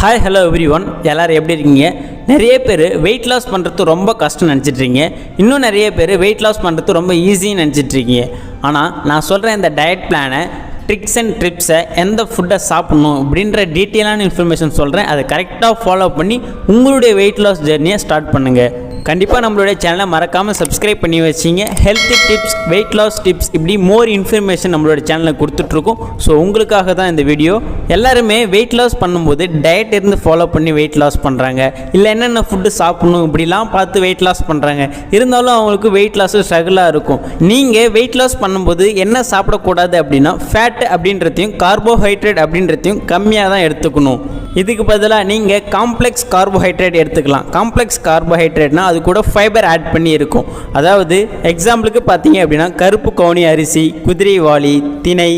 Hi hello every one, எல்லோரும் எப்படி இருக்கீங்க? நிறைய பேர் வெயிட் லாஸ் பண்ணுறது ரொம்ப கஷ்டம் நினச்சிட்ருக்கீங்க. இன்னும் நிறைய பேர் வெயிட் லாஸ் பண்ணுறது ரொம்ப ஈஸின்னு நினச்சிட்ருக்கீங்க. ஆனால் நான் சொல்கிற இந்த டயட் பிளானை, ட்ரிக்ஸ் அண்ட் ட்ரிப்ஸை, எந்த ஃபுட்டை சாப்பிட்ணும் அப்படின்ற டீட்டெயிலான இன்ஃபர்மேஷன் சொல்கிறேன். அதை கரெக்டாக ஃபாலோ பண்ணி உங்களுடைய வெயிட் லாஸ் ஜெர்னியை ஸ்டார்ட் பண்ணுங்கள். கண்டிப்பாக நம்மளுடைய சேனலை மறக்காமல் சப்ஸ்கிரைப் பண்ணி வச்சிங்க. Healthy tips, weight loss tips, இப்படி மோர் இன்ஃபர்மேஷன் நம்மளோட சேனலில் கொடுத்துட்ருக்கோம். ஸோ உங்களுக்காக தான் இந்த வீடியோ. எல்லாருமே வெயிட் லாஸ் பண்ணும்போது டயட் இருந்து ஃபாலோ பண்ணி வெயிட் லாஸ் பண்ணுறாங்க, இல்லை என்னென்ன ஃபுட்டு சாப்பிட்ணும் இப்படிலாம் பார்த்து வெயிட் லாஸ் பண்ணுறாங்க. இருந்தாலும் அவங்களுக்கு வெயிட் லாஸ் ஸ்ட்ரகிளாக இருக்கும். நீங்கள் வெயிட் லாஸ் பண்ணும்போது என்ன சாப்பிடக்கூடாது அப்படின்னா, ஃபேட் அப்படின்றதையும் கார்போஹைட்ரேட் அப்படின்றதையும் கம்மியாக தான் எடுத்துக்கணும். இதுக்கு பதிலாக நீங்கள் காம்ப்ளெக்ஸ் கார்போஹைட்ரேட் எடுத்துக்கலாம். காம்ப்ளெக்ஸ் கார்போஹைட்ரேட்னா அது கூட ஃபைபர் ஆட் பண்ணி இருக்கும். அதாவது எக்ஸாம்பிளுக்கு பார்த்தீங்க அப்படின்னா, கருப்பு கவுனி அரிசி, குதிரைவாளி, திணை,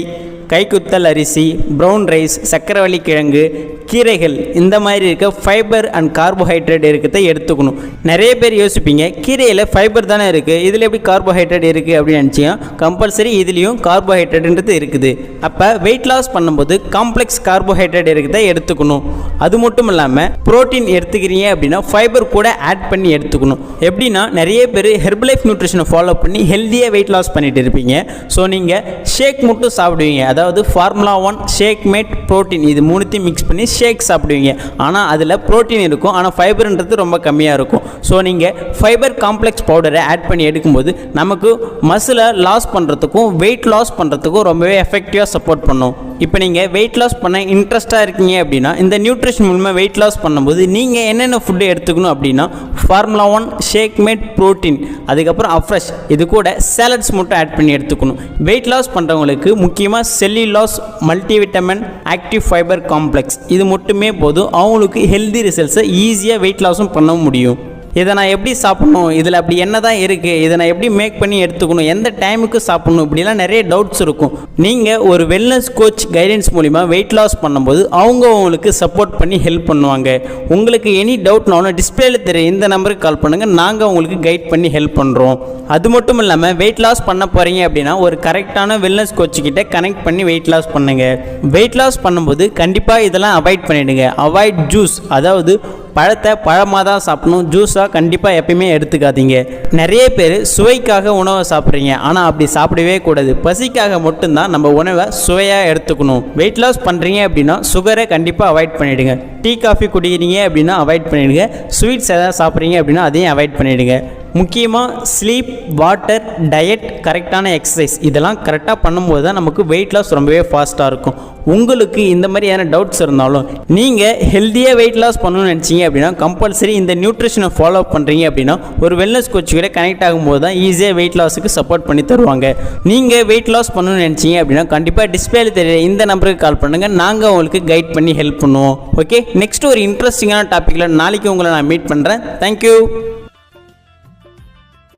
கைக்குத்தல் அரிசி, ப்ரௌன் ரைஸ், சக்கரவள்ளி கிழங்கு, கீரைகள், இந்த மாதிரி இருக்க ஃபைபர் அண்ட் கார்போஹைட்ரேட் இருக்கிறத எடுத்துக்கணும். நிறைய பேர் யோசிப்பீங்க, கீரையில் ஃபைபர் தானே இருக்குது, இதில் எப்படி கார்போஹைட்ரேட் இருக்குது அப்படின்னு நினச்சிங்க. கம்பல்சரி இதுலேயும் கார்போஹைட்ரேட்ன்றது இருக்குது. அப்போ வெயிட் லாஸ் பண்ணும்போது காம்ப்ளெக்ஸ் கார்போஹைட்ரேட் இருக்கிறத எடுத்துக்கணும். அது மட்டும் இல்லாமல் ப்ரோட்டீன் எடுத்துக்கிறீங்க அப்படின்னா ஃபைபர் கூட ஆட் பண்ணி எடுத்துக்கணும். எப்படின்னா, நிறைய பேர் ஹெர்பலைஃப் நியூட்ரிஷனை ஃபாலோ பண்ணி ஹெல்த்தியாக வெயிட் லாஸ் பண்ணிட்டு இருப்பீங்க. ஸோ நீங்கள் ஷேக் மட்டும் சாப்பிடுவீங்க. அதாவது ஃபார்முலா 1 ஷேக் மேட் ப்ரோட்டீன், இது மூணுத்தையும் மிக்ஸ் பண்ணி ஷேக் சாப்பிடுவீங்க. ஆனால் அதில் ப்ரோட்டீன் இருக்கும், ஆனால் ஃபைபர்ன்றது ரொம்ப கம்மியாக இருக்கும். ஸோ நீங்கள் ஃபைபர் காம்ப்ளெக்ஸ் பவுடரை ஆட் பண்ணி எடுக்கும்போது நமக்கு மசிலை லாஸ் பண்ணுறதுக்கும் வெயிட் லாஸ் பண்ணுறதுக்கும் ரொம்பவே எஃபெக்டிவாக சப்போர்ட் பண்ணும். இப்போ நீங்கள் வெயிட் லாஸ் பண்ண இன்ட்ரெஸ்ட்டாக இருக்கீங்க அப்படின்னா, இந்த நியூட்ரிஷன் மூலமாக வெயிட் லாஸ் பண்ணும்போது நீங்கள் என்னென்ன ஃபுட்டு எடுத்துக்கணும் அப்படின்னா, ஃபார்முலா 1 ஷேக் மேட் ப்ரோட்டீன், அதுக்கப்புறம் அஃப்ரெஷ், இது கூட சேலட்ஸ் மட்டும் ஆட் பண்ணி எடுத்துக்கணும். வெயிட் லாஸ் பண்ணுறவங்களுக்கு முக்கியமாக cellulase, multivitamin, active fibre complex, இது மட்டுமே போதும். அவங்களுக்கு ஹெல்தி ரிசல்ட்ஸை ஈஸியாக வெயிட் லாஸும் பண்ண முடியும். இதை நான் எப்படி சாப்பிட்ணும், இதில் அப்படி என்ன தான் இருக்குது, இதை நான் எப்படி மேக் பண்ணி எடுத்துக்கணும், எந்த டைமுக்கு சாப்பிட்ணும், இப்படிலாம் நிறைய டவுட்ஸ் இருக்கும். நீங்கள் ஒரு வெல்னஸ் கோச் கைடன்ஸ் மூலிமா வெயிட் லாஸ் பண்ணும்போது அவங்க உங்களுக்கு சப்போர்ட் பண்ணி ஹெல்ப் பண்ணுவாங்க. உங்களுக்கு எனி டவுட்னாலும் டிஸ்பிளேல தெரிய இந்த நம்பருக்கு கால் பண்ணுங்கள், நாங்கள் உங்களுக்கு கைட் பண்ணி ஹெல்ப் பண்ணுறோம். அது மட்டும் இல்லாமல் வெயிட் லாஸ் பண்ண போகிறீங்க அப்படின்னா ஒரு கரெக்டான வெல்னஸ் கோச்சுக்கிட்ட கனெக்ட் பண்ணி வெயிட் லாஸ் பண்ணுங்கள். வெயிட் லாஸ் பண்ணும்போது கண்டிப்பாக இதெல்லாம் அவாய்ட் பண்ணிவிடுங்க. அவாய்ட் ஜூஸ், அதாவது பழத்தை பழமாக தான் சாப்பிடணும், ஜூஸாக கண்டிப்பாக எப்பயுமே எடுத்துக்காதீங்க. நிறைய பேர் சுவைக்காக உணவை சாப்பிட்றீங்க, ஆனால் அப்படி சாப்பிடவே கூடாது. பசிக்காக மட்டும்தான் நம்ம உணவை சுவையாக எடுத்துக்கணும். வெயிட் லாஸ் பண்ணுறீங்க அப்படின்னா சுகரை கண்டிப்பாக அவாய்ட் பண்ணிவிடுங்க. டீ காஃபி குடிக்கிறீங்க அப்படின்னா அவாய்ட் பண்ணிவிடுங்க. ஸ்வீட்ஸ் எதாவது சாப்பிட்றீங்க அப்படின்னா அதையும் அவாய்ட் பண்ணிவிடுங்க. முக்கியமாக ஸ்லீப், வாட்டர், டயட், கரெக்டான எக்ஸசைஸ், இதெல்லாம் கரெக்டாக பண்ணும்போது தான் நமக்கு வெயிட் லாஸ் ரொம்பவே ஃபாஸ்ட்டாக இருக்கும். உங்களுக்கு இந்த மாதிரியான டவுட்ஸ் இருந்தாலும் நீங்கள் ஹெல்த்தியாக வெயிட் லாஸ் பண்ணணும்னு நினச்சிங்க அப்படின்னா கம்பல்சரி இந்த நியூட்ரிஷனை ஃபாலோ பண்ணுறீங்க அப்படின்னா ஒரு வெல்னஸ் கோச் கூட கனெக்ட் ஆகும்போது தான் ஈஸியாக வெயிட் லாஸுக்கு சப்போர்ட் பண்ணி தருவாங்க. நீங்கள் வெயிட் லாஸ் பண்ணணும்னு நினச்சிங்க அப்படின்னா கண்டிப்பாக டிஸ்பிளேல தெரிய இந்த நம்பருக்கு கால் பண்ணுங்கள், நாங்கள் உங்களுக்கு கைட் பண்ணி ஹெல்ப் பண்ணுவோம். ஓகே, நெக்ஸ்ட் ஒரு இன்ட்ரெஸ்டிங்கான டாப்பிக்கில் நாளைக்கு உங்களை நான் மீட் பண்ணுறேன். தேங்க்யூ.